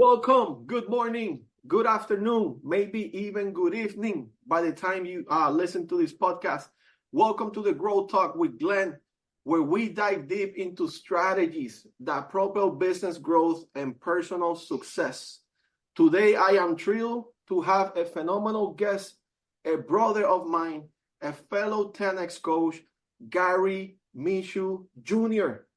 Welcome. Good morning, good afternoon, maybe even good evening by the time you listen to this podcast. Welcome to the Growth Talk with Glenn, where we dive deep into strategies that propel business growth and personal success. Today, I am thrilled to have a phenomenal guest, a brother of mine, a fellow 10X coach, Gary Micu Jr.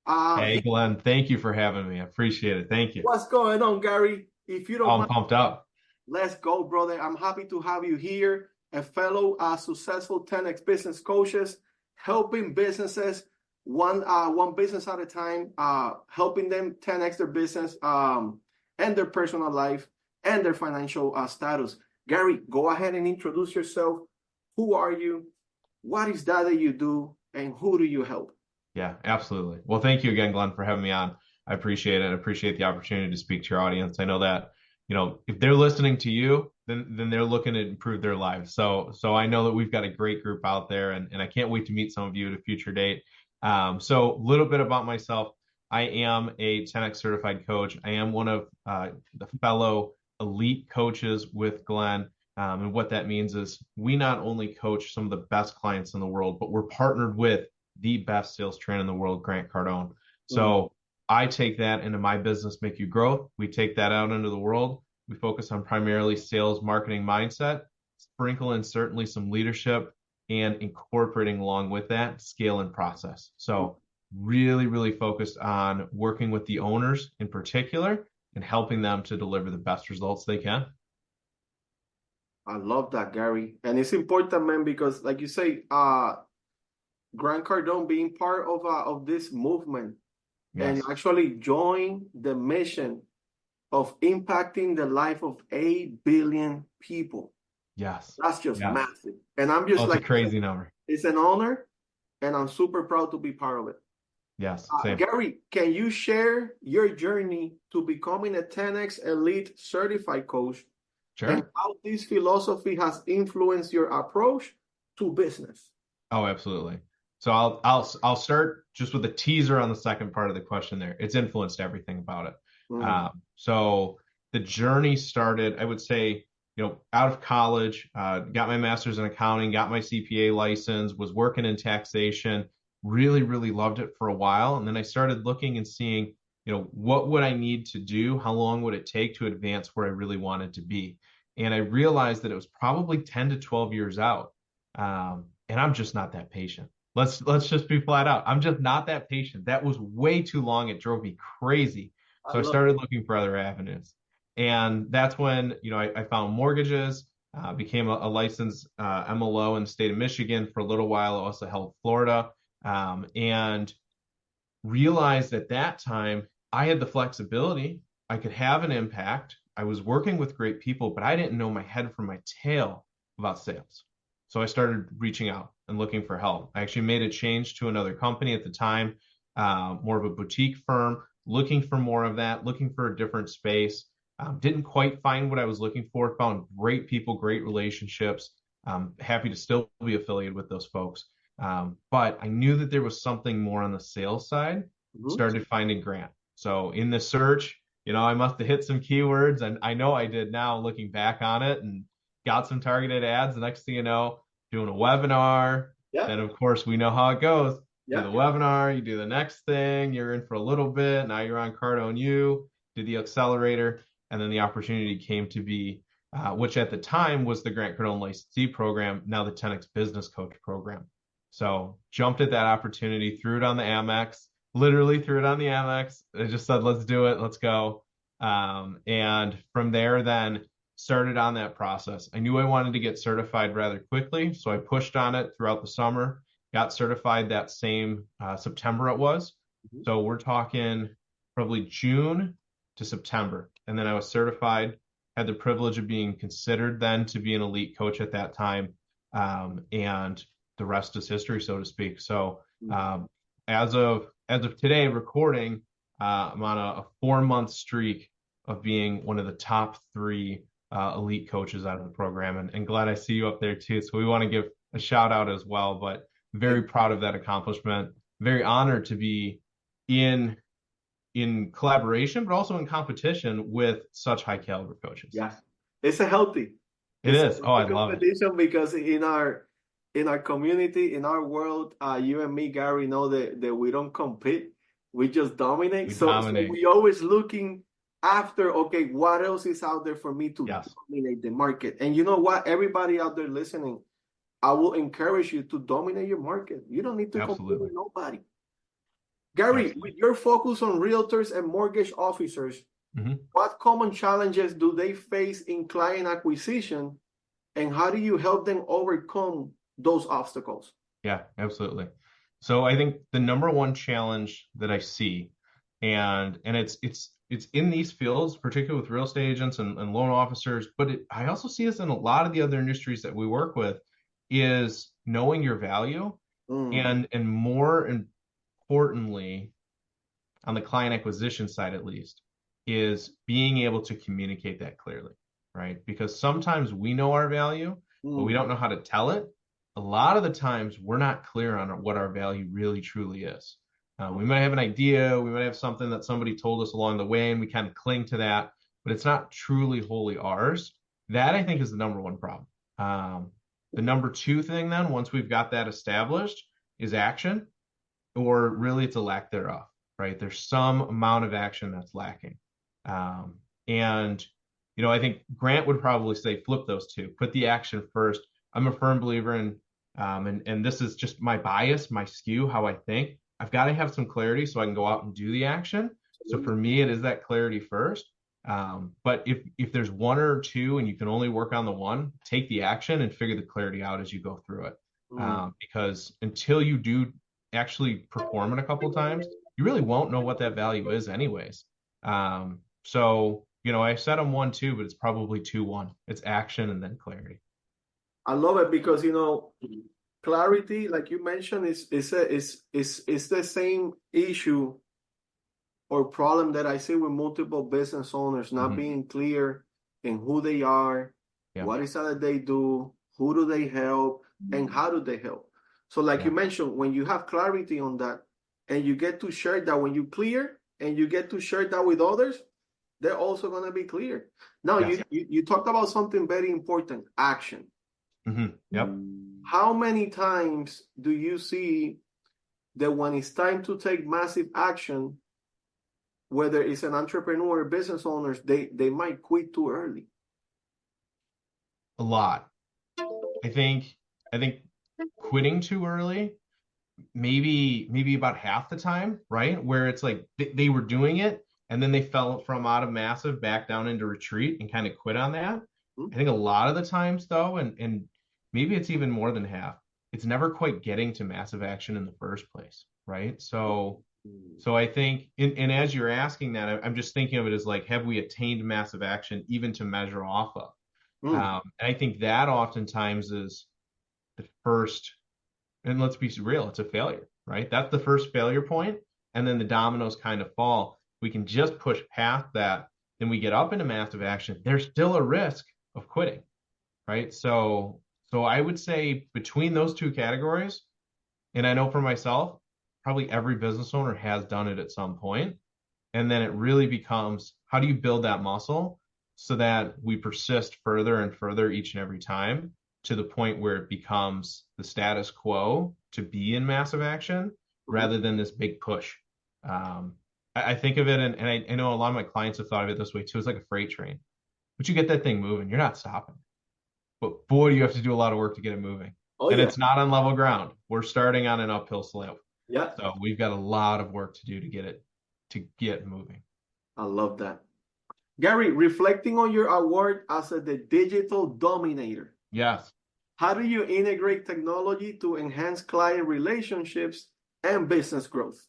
Hey, Glenn, thank you for having me. I appreciate it. Thank you. What's going on, Gary? If you don't I'm mind, pumped up. let's go, brother. I'm happy to have you here, a fellow successful 10X business coaches, helping businesses one business at a time, helping them 10X their business and their personal life and their financial status. Gary, go ahead and introduce yourself. Who are you? What is that you do? And who do you help? Yeah, absolutely. Well, thank you again, Glenn, for having me on. I appreciate it. I appreciate the opportunity to speak to your audience. I know that, if they're listening to you, then they're looking to improve their lives. So I know that we've got a great group out there, and I can't wait to meet some of you at a future date. So a little bit about myself. I am a 10X certified coach. I am one of the fellow elite coaches with Glenn. And what that means is we not only coach some of the best clients in the world, but we're partnered with the best sales trainer in the world, Grant Cardone. So I take that into my business, Micu Growth. We take that out into the world. We focus on primarily sales, marketing mindset, sprinkle in certainly some leadership, and incorporating along with that scale and process. So really, really focused on working with the owners in particular and helping them to deliver the best results they can. I love that, Gary. And it's important, man, because like you say, Grant Cardone being part of this movement and Yes. actually join the mission of impacting the life of 8 billion people. Yes. That's just Yes. massive. And I'm just Oh, it's a like, crazy number. it's an honor, and I'm super proud to be part of it. Yes. Same. Gary, can you share your journey to becoming a 10X Elite certified coach and Sure. how this philosophy has influenced your approach to business? Oh, absolutely. So I'll start just with a teaser on the second part of the question there. It's influenced everything about it. So the journey started, I would say, out of college, got my master's in accounting, got my CPA license, was working in taxation, really, really loved it for a while. And then I started looking and seeing, what would I need to do? How long would it take to advance where I really wanted to be? And I realized that it was probably 10 to 12 years out. And I'm just not that patient. Let's just be flat out. I'm just not that patient. That was way too long. It drove me crazy. So I started looking for other avenues. And that's when, I found mortgages, became a licensed MLO in the state of Michigan for a little while. I also held Florida, and realized at that time I had the flexibility. I could have an impact. I was working with great people, but I didn't know my head from my tail about sales. So I started reaching out and looking for help. I actually made a change to another company at the time, more of a boutique firm, looking for more of that, looking for a different space. Didn't quite find what I was looking for, found great people, great relationships. Happy to still be affiliated with those folks. But I knew that there was something more on the sales side, started finding Grant. So in the search, I must have hit some keywords, and I know I did now looking back on it, and got some targeted ads. The next thing you know, doing a webinar. Then of course we know how it goes. Do the webinar, you do the next thing, you're in for a little bit. Now you're on Cardone U, did the accelerator, and then the opportunity came to be, which at the time was the Grant Cardone licensee program, now the 10X business coach program. So jumped at that opportunity, threw it on the Amex, literally threw it on the Amex. I just said, let's do it, let's go. And from there, then started on that process. I knew I wanted to get certified rather quickly, so I pushed on it throughout the summer, got certified that same September it was. So we're talking probably June to September. And then I was certified, had the privilege of being considered then to be an elite coach at that time. And the rest is history, so to speak. So as of today recording, I'm on a 4-month streak of being one of the top 3 elite coaches out of the program, and glad I see you up there too. So we want to give a shout out as well, but very proud of that accomplishment. Very honored to be in in collaboration, but also in competition with such high caliber coaches. Yeah, it's a healthy. It It's a is. Oh, I healthy love it. competition because in our community, in our world, you and me, Gary, know that we don't compete. We just dominate. We So dominate. we always looking after, okay, what else is out there for me to Yes. dominate the market? And you know what? Everybody out there listening, I will encourage you to dominate your market. You don't need to compete with nobody. Gary, with your focus on realtors and mortgage officers, what common challenges do they face in client acquisition, and how do you help them overcome those obstacles? Yeah, absolutely. So I think the number one challenge that I see, and it's in these fields, particularly with real estate agents and loan officers, but I also see this in a lot of the other industries that we work with, is knowing your value, and more importantly, on the client acquisition side at least, is being able to communicate that clearly, right? Because sometimes we know our value, but we don't know how to tell it. A lot of the times we're not clear on what our value really truly is. We might have an idea, we might have something that somebody told us along the way, and we kind of cling to that, but it's not truly wholly ours. That, I think, is the number one problem. The number two thing then, once we've got that established, is action, or really it's a lack thereof, right? There's some amount of action that's lacking. And, I think Grant would probably say flip those two, put the action first. I'm a firm believer in, and this is just my bias, my skew, how I think. I've got to have some clarity so I can go out and do the action. So for me, it is that clarity first. But if there's one or two and you can only work on the one, take the action and figure the clarity out as you go through it. Because until you do actually perform it a couple of times, you really won't know what that value is anyways. So, I said I'm 1-2, but it's probably 2-1. It's action and then clarity. I love it because, clarity, like you mentioned, is the same issue or problem that I see with multiple business owners not being clear in who they are, what is it that they do, who do they help, and how do they help. So like you mentioned, when you have clarity on that and you get to share that, when you clear and you get to share that with others, they're also going to be clear. Now, you talked about something very important, action. Yep. How many times do you see that when it's time to take massive action, whether it's an entrepreneur or business owners, they might quit too early? A lot. I think quitting too early, maybe about half the time, right? Where it's like they were doing it and then they fell from out of massive back down into retreat and kind of quit on that. I think a lot of the times though, and maybe it's even more than half, it's never quite getting to massive action in the first place, right? So I think, and as you're asking that, I'm just thinking of it as like, have we attained massive action even to measure off of? And I think that oftentimes is the first, and let's be real, it's a failure, right? That's the first failure point, and then the dominoes kind of fall. We can just push past that, then we get up into massive action. There's still a risk of quitting, right? So I would say between those two categories, and I know for myself, probably every business owner has done it at some point. And then it really becomes, how do you build that muscle so that we persist further and further each and every time to the point where it becomes the status quo to be in massive action rather than this big push. I think of it, and I know a lot of my clients have thought of it this way too. It's like a freight train. But you get that thing moving, you're not stopping. But boy, do you have to do a lot of work to get it moving. It's not on level ground. We're starting on an uphill slope. Yeah. So we've got a lot of work to do to get moving. I love that. Gary, reflecting on your award as the digital dominator. Yes. How do you integrate technology to enhance client relationships and business growth?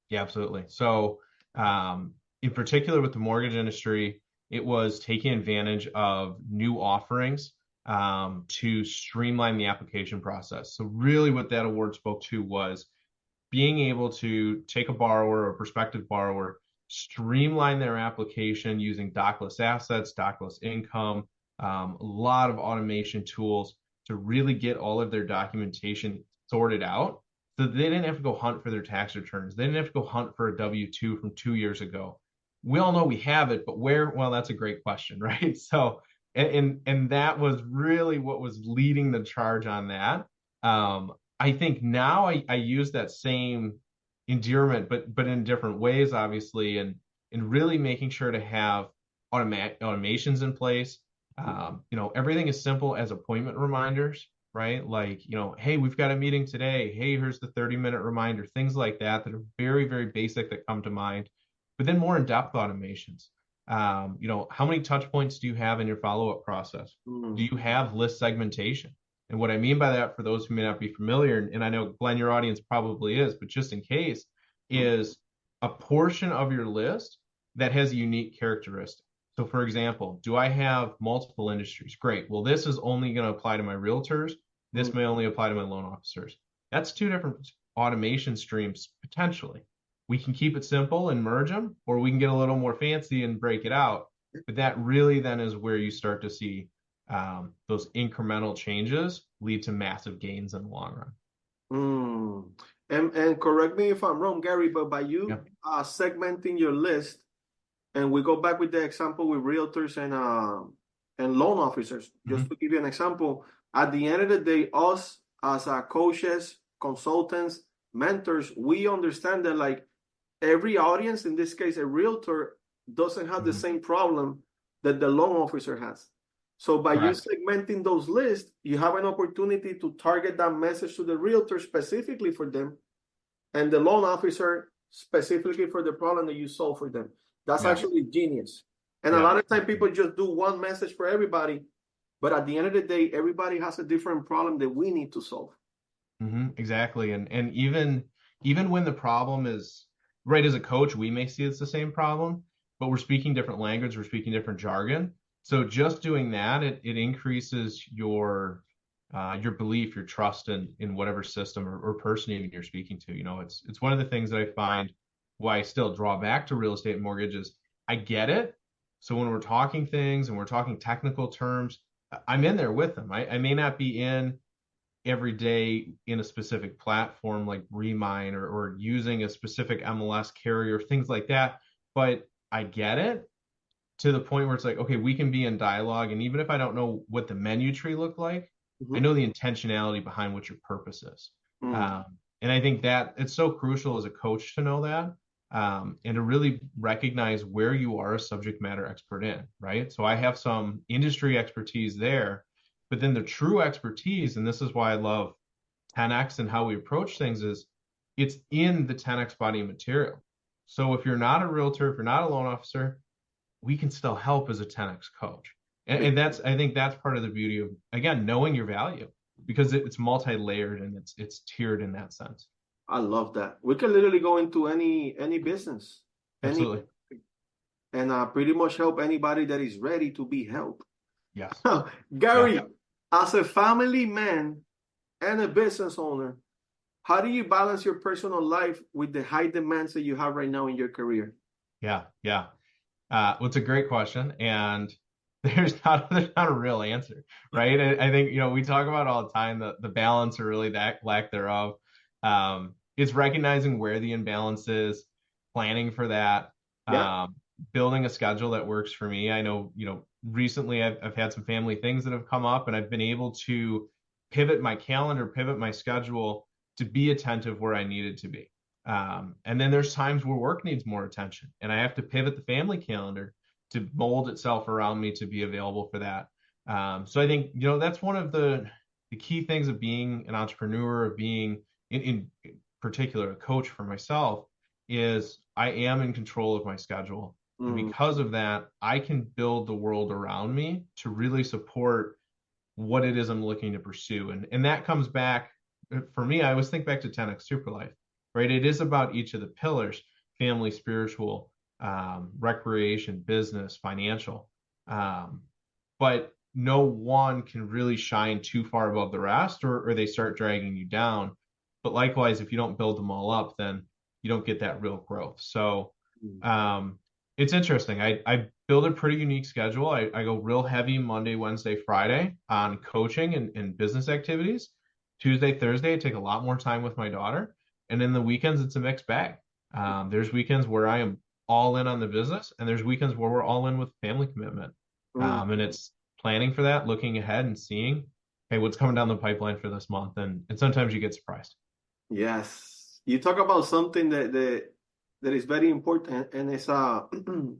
Yeah, absolutely. So in particular with the mortgage industry, it was taking advantage of new offerings to streamline the application process. So really what that award spoke to was being able to take a borrower or prospective borrower, streamline their application using dockless assets, dockless income, a lot of automation tools to really get all of their documentation sorted out So they didn't have to go hunt for their tax returns. They didn't have to go hunt for a W-2 from 2 years ago. We all know we have it, but where? Well, that's a great question, right? So, and that was really what was leading the charge on that. I think now I use that same endearment, but in different ways, obviously, and really making sure to have automations in place. Everything is simple as appointment reminders, right? Like, hey, we've got a meeting today. Hey, here's the 30-minute reminder, things like that are very, very basic that come to mind. But then more in-depth automations. How many touch points do you have in your follow-up process? Do you have list segmentation? And what I mean by that, for those who may not be familiar, and I know, Glenn, your audience probably is, but just in case, is a portion of your list that has a unique characteristic. So for example, do I have multiple industries? Great. Well, this is only going to apply to my realtors. This may only apply to my loan officers. That's two different automation streams potentially. We can keep it simple and merge them, or we can get a little more fancy and break it out. But that really then is where you start to see those incremental changes lead to massive gains in the long run. And correct me if I'm wrong, Gary, but by you segmenting your list, and we go back with the example with realtors and loan officers, just to give you an example, at the end of the day, us as coaches, consultants, mentors, we understand that like every audience, in this case, a realtor, doesn't have the same problem that the loan officer has. So by you segmenting those lists, you have an opportunity to target that message to the realtor specifically for them, and the loan officer specifically for the problem that you solve for them. That's actually genius. And a lot of time people just do one message for everybody, but at the end of the day, everybody has a different problem that we need to solve. Exactly. And even when the problem is right, as a coach, we may see it's the same problem, but we're speaking different language, we're speaking different jargon. So just doing that, it increases your belief, your trust in whatever system or person even you're speaking to. It's one of the things that I find why I still draw back to real estate and mortgages. I get it. So when we're talking things and we're talking technical terms, I'm in there with them. I may not be in every day in a specific platform like Remine or using a specific MLS carrier, things like that, but I get it to the point where it's like, okay, we can be in dialogue. And even if I don't know what the menu tree looked like, I know the intentionality behind what your purpose is. And I think that it's so crucial as a coach to know that. And to really recognize where you are a subject matter expert in, right? So I have some industry expertise there, but then the true expertise, and this is why I love 10X and how we approach things, is it's in the 10X body of material. So if you're not a realtor, if you're not a loan officer, we can still help as a 10X coach. And I think that's part of the beauty of, again, knowing your value, because it's multi-layered and it's tiered in that sense. I love that. We can literally go into any business, absolutely, and pretty much help anybody that is ready to be helped. Yes. Gary, as a family man and a business owner, how do you balance your personal life with the high demands that you have right now in your career? Yeah. Well, it's a great question, and there's not a real answer, right? I think we talk about all the time the balance, or really that lack thereof. It's recognizing where the imbalance is, planning for that, building a schedule that works for me. I know, recently I've had some family things that have come up, and I've been able to pivot my calendar, pivot my schedule to be attentive where I needed to be. And then there's times where work needs more attention, and I have to pivot the family calendar to mold itself around me to be available for that. So I think, that's one of the key things of being an entrepreneur, of being in particular a coach for myself, is I am in control of my schedule. And because of that, I can build the world around me to really support what it is I'm looking to pursue. And that comes back, for me, I always think back to 10X Superlife, right? It is about each of the pillars: family, spiritual, recreation, business, financial. But no one can really shine too far above the rest, or they start dragging you down. But likewise, if you don't build them all up, then you don't get that real growth. So it's interesting. I build a pretty unique schedule. I go real heavy Monday, Wednesday, Friday on coaching and business activities. Tuesday, Thursday, I take a lot more time with my daughter. And in the weekends, it's a mixed bag. There's weekends where I am all in on the business, and there's weekends where we're all in with family commitment. Mm. And it's planning for that, looking ahead and seeing, hey, what's coming down the pipeline for this month. And sometimes you get surprised. Yes. You talk about something that is very important, and it's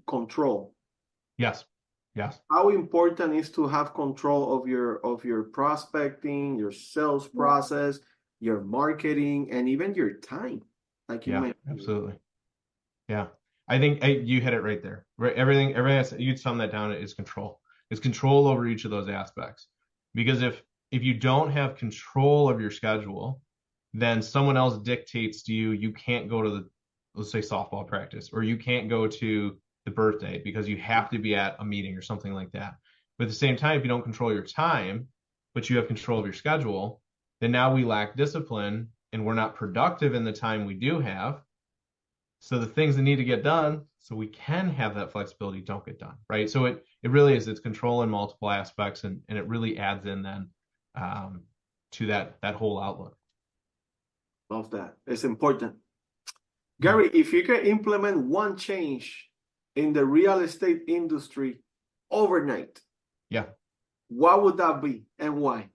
control. Yes. Yes. How important is to have control of your prospecting, your sales process, your marketing, and even your time, like you Yeah, mentioned. absolutely. Yeah. I think you hit it right there. Right. Everything you'd sum that down is control. It's control over each of those aspects. Because if you don't have control of your schedule, then someone else dictates to you, you can't go to the, let's say, softball practice, or you can't go to the birthday because you have to be at a meeting or something like that. But at the same time, if you don't control your time, but you have control of your schedule, then now we lack discipline and we're not productive in the time we do have. So the things that need to get done so we can have that flexibility don't get done, right? So it really is, it's control in multiple aspects, and it really adds in then to that whole outlook. Love that. It's important. Gary, if you can implement one change in the real estate industry overnight, Yeah. what would that be and why?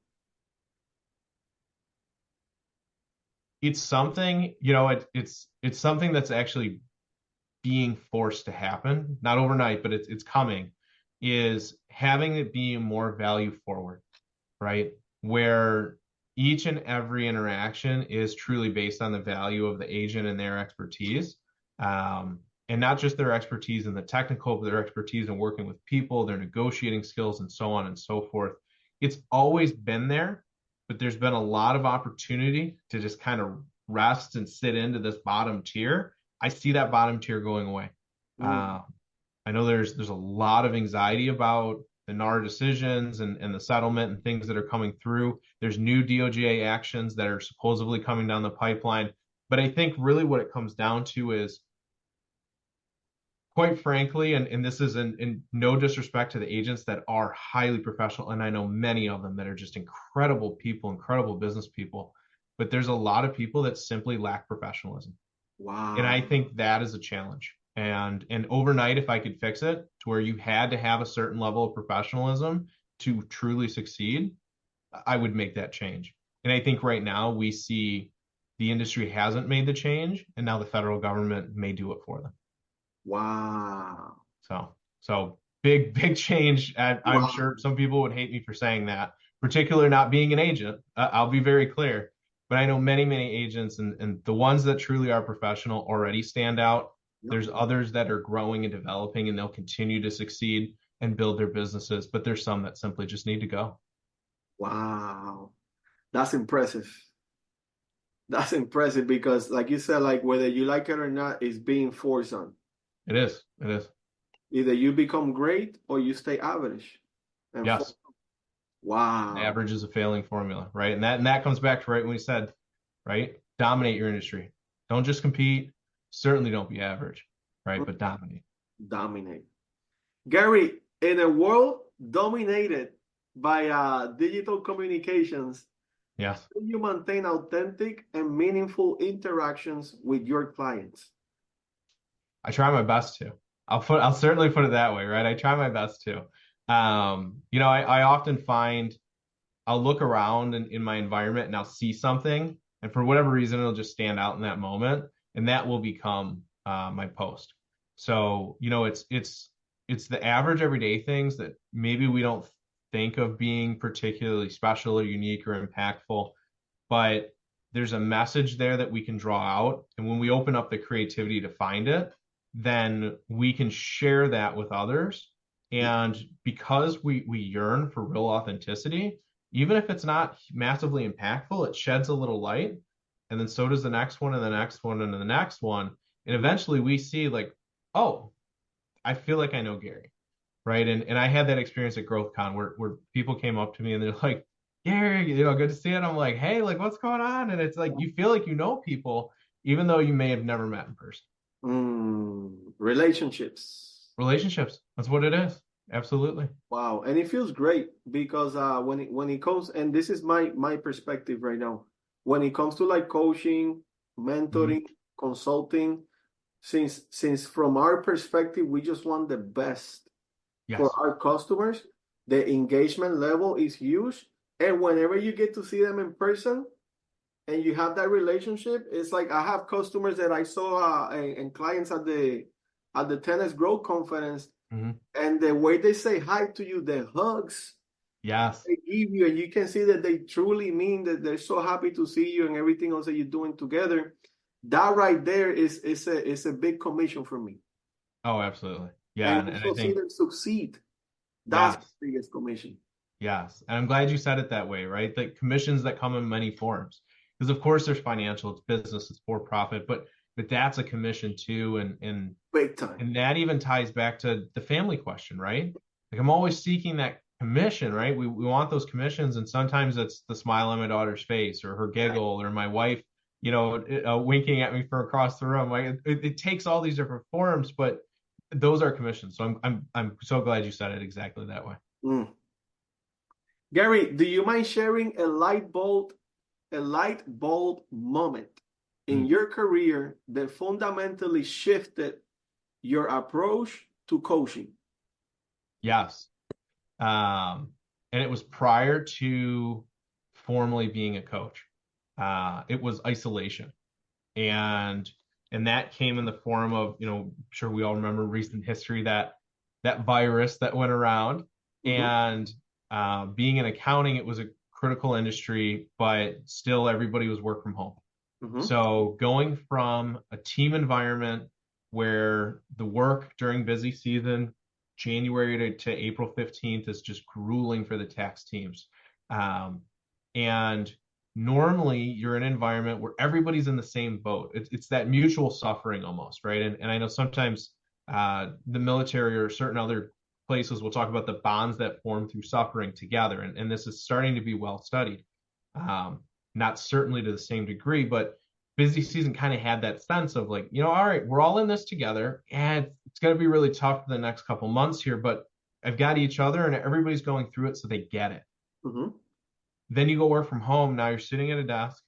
It's something, it's something that's actually being forced to happen, not overnight, but it's coming, is having it be more value forward, right? Where each and every interaction is truly based on the value of the agent and their expertise. And not just their expertise in the technical, but their expertise in working with people, their negotiating skills, and so on and so forth. It's always been there, but there's been a lot of opportunity to just kind of rest and sit into this bottom tier. I see that bottom tier going away. I know there's a lot of anxiety about the NAR decisions and the settlement and things that are coming through. There's new DOJ actions that are supposedly coming down the pipeline. But I think really what it comes down to is, quite frankly, and this is in no disrespect to the agents that are highly professional, and I know many of them that are just incredible people, incredible business people, but there's a lot of people that simply lack professionalism. And I Wow. think that is a challenge. And overnight, if I could fix it to where you had to have a certain level of professionalism to truly succeed, I would make that change. And I think right now we see the industry hasn't made the change, and now the federal government may do it for them. Wow. So big change. I'm Wow. sure some people would hate me for saying that, particularly not being an agent. I'll be very clear, but I know many agents, and the ones that truly are professional already stand out. There's others that are growing and developing, and they'll continue to succeed and build their businesses, but there's some that simply just need to go. Wow. That's impressive. That's impressive because, like you said, like whether you like it or not, it's being forced on. It is. It is. Either you become great or you stay average. And Yes. wow. Average is a failing formula, right? And that comes back to right when we said, right? Dominate your industry. Don't just compete. Certainly don't be average, right? But dominate. Dominate. Gary, in a world dominated by digital communications, Yes. how do you maintain authentic and meaningful interactions with your clients? I try my best to. I'll certainly put it that way, right? I try my best to. I often find I'll look around in my environment and I'll see something, and for whatever reason, it'll just stand out in that moment, and that will become my post. So, it's the average everyday things that maybe we don't think of being particularly special or unique or impactful, but there's a message there that we can draw out. And when we open up the creativity to find it, then we can share that with others. And because we yearn for real authenticity, even if it's not massively impactful, it sheds a little light. And then so does the next one and the next one and the next one. And eventually we see like, oh, I feel like I know Gary. Right. And I had that experience at GrowthCon where people came up to me and they're like, Gary, good to see it. I'm like, hey, like, what's going on? And it's like, you feel like you know people, even though you may have never met in person. Relationships. Relationships. That's what it is. Absolutely. Wow, and it feels great because when it comes, and this is my perspective right now, when it comes to like coaching, Hmm. mentoring, consulting, since from our perspective we just want the best for Yes. our customers, the engagement level is huge, and whenever you get to see them in person and you have that relationship, it's like I have customers that I saw and clients at the Tennis Growth Conference, Hmm. and the way they say hi to you, the hugs Yes. they give you, and you can see that they truly mean that they're so happy to see you and everything else that you're doing together. That right there is a big commission for me. Oh, absolutely. Yeah. And And I also see think, them succeed. That's yes. the biggest commission. Yes. And I'm glad you said it that way, right? The commissions that come in many forms. Because of course there's financial, it's business, it's for profit, but that's a commission too. Big time. And that even ties back to the family question, right? Like I'm always seeking that commission, right? We want those commissions, and sometimes it's the smile on my daughter's face, or her giggle, or my wife, winking at me from across the room. Like it takes all these different forms, but those are commissions. So I'm so glad you said it exactly that way. Mm. Gary, do you mind sharing a light bulb moment in Mm, your career that fundamentally shifted your approach to coaching? yes. And it was prior to formally being a coach. It was isolation. and and that came in the form of, I'm sure we all remember recent history, that virus that went around. Mm-hmm. And being in accounting, it was a critical industry, but still everybody was work from home. Mm-hmm. So going from a team environment where the work during busy season, January to April 15th, is just grueling for the tax teams. And normally you're in an environment where everybody's in the same boat. It's that mutual suffering almost, right? And I know sometimes the military or certain other places will talk about the bonds that form through suffering together. And this is starting to be well studied. Um, Not certainly to the same degree, but busy season kind of had that sense of like, all right, we're all in this together, and it's going to be really tough for the next couple months here, but I've got each other and everybody's going through it, so they get it. Mm-hmm. Then you go work from home. Now you're sitting at a desk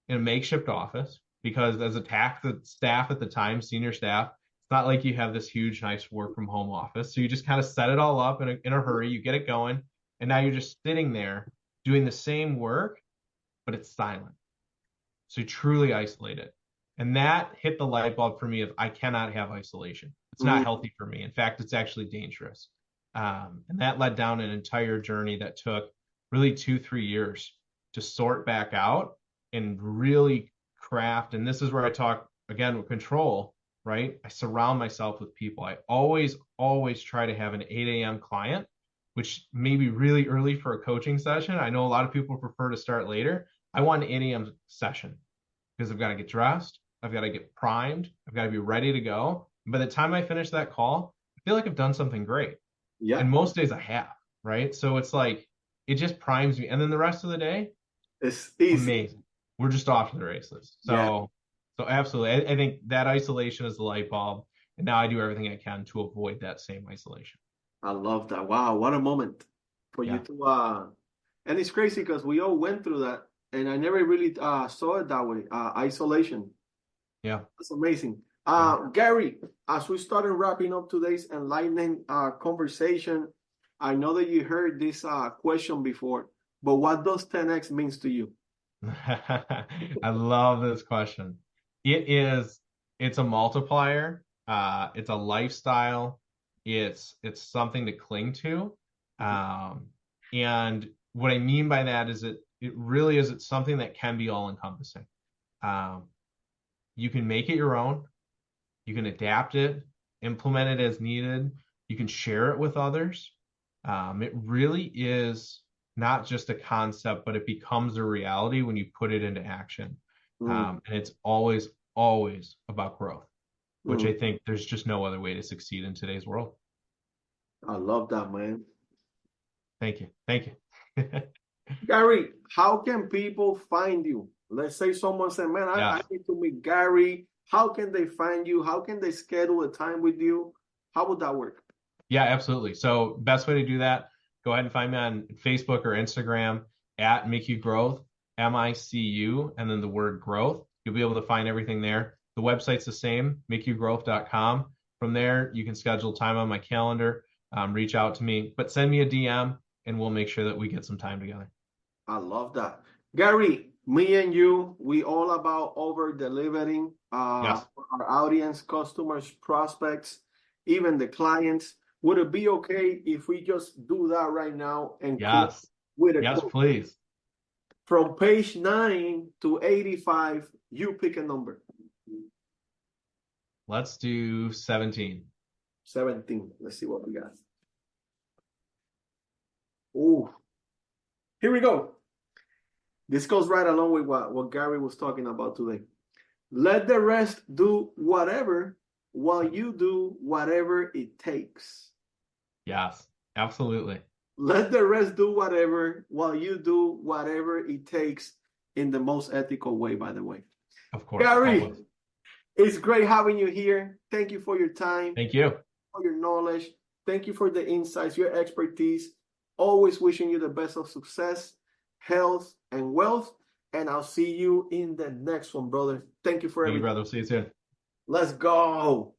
in a makeshift office because, as a tax staff at the time, senior staff, it's not like you have this huge, nice work from home office. So you just kind of set it all up in a hurry, you get it going, and now you're just sitting there doing the same work, but it's silent. So you truly isolate it. And that hit the light bulb for me of I cannot have isolation. It's not Mm-hmm. healthy for me. In fact, it's actually dangerous. And that led down an entire journey that took really 2, 3 years to sort back out and really craft. And this is where I talk again with control, right? I surround myself with people. I always try to have an 8 a.m. client, which may be really early for a coaching session. I know a lot of people prefer to start later. I want an 8 a.m. session because I've got to get dressed, I've got to get primed, I've got to be ready to go. And by the time I finish that call, I feel like I've done something great. Yeah, And most days I have, right? So it's like it just primes me. And then the rest of the day, it's easy. amazing. We're just off to the races. Yeah, So absolutely. I think that isolation is the light bulb. And now I do everything I can to avoid that same isolation. I love that. Wow, what a moment for you Yeah. to and it's crazy because we all went through that and I never really saw it that way. Isolation. Yeah. That's amazing. Yeah. Gary, as we started wrapping up today's enlightening conversation, I know that you heard this question before, but what does 10x means to you? I love this question. It is, it's a multiplier. It's a lifestyle. It's something to cling to. Um, and what I mean by that is it really is, it's something that can be all encompassing. Um, you can make it your own. You can adapt it, implement it as needed. You can share it with others. It really is not just a concept, but it becomes a reality when you put it into action. Mm, And it's always about growth, which mm, I think there's just no other way to succeed in today's world. I love that, man. Thank you. Thank you. Gary, how can people find you? Let's say someone said, man, I Yes. need to meet Gary. How can they find you? How can they schedule a time with you? How would that work? Yeah, absolutely. So best way to do that, go ahead and find me on Facebook or Instagram at Micu Growth, MICU, and then the word growth. You'll be able to find everything there. The website's the same, micugrowth.com. From there, you can schedule time on my calendar, reach out to me, but send me a DM and we'll make sure that we get some time together. I love that. Gary, me and you, we all about over delivering Yes. for our audience, customers, prospects, even the clients. Would it be okay if we just do that right now and close Yes. with a Yes, quote? please. From page 9 to 85, you pick a number. Let's do 17. 17. Let's see what we got. Oh, here we go. This goes right along with what Gary was talking about today. Let the rest do whatever while you do whatever it takes. Yes, absolutely. Let the rest do whatever while you do whatever it takes in the most ethical way, by the way. Of course. Gary, Always. it's great having you here. Thank you for your time, Thank you. for your knowledge. Thank you for the insights, your expertise. Always wishing you the best of success, health, and wealth. And I'll see you in the next one, brother. Thank you for Thank you, everything. brother. See you soon. Let's go.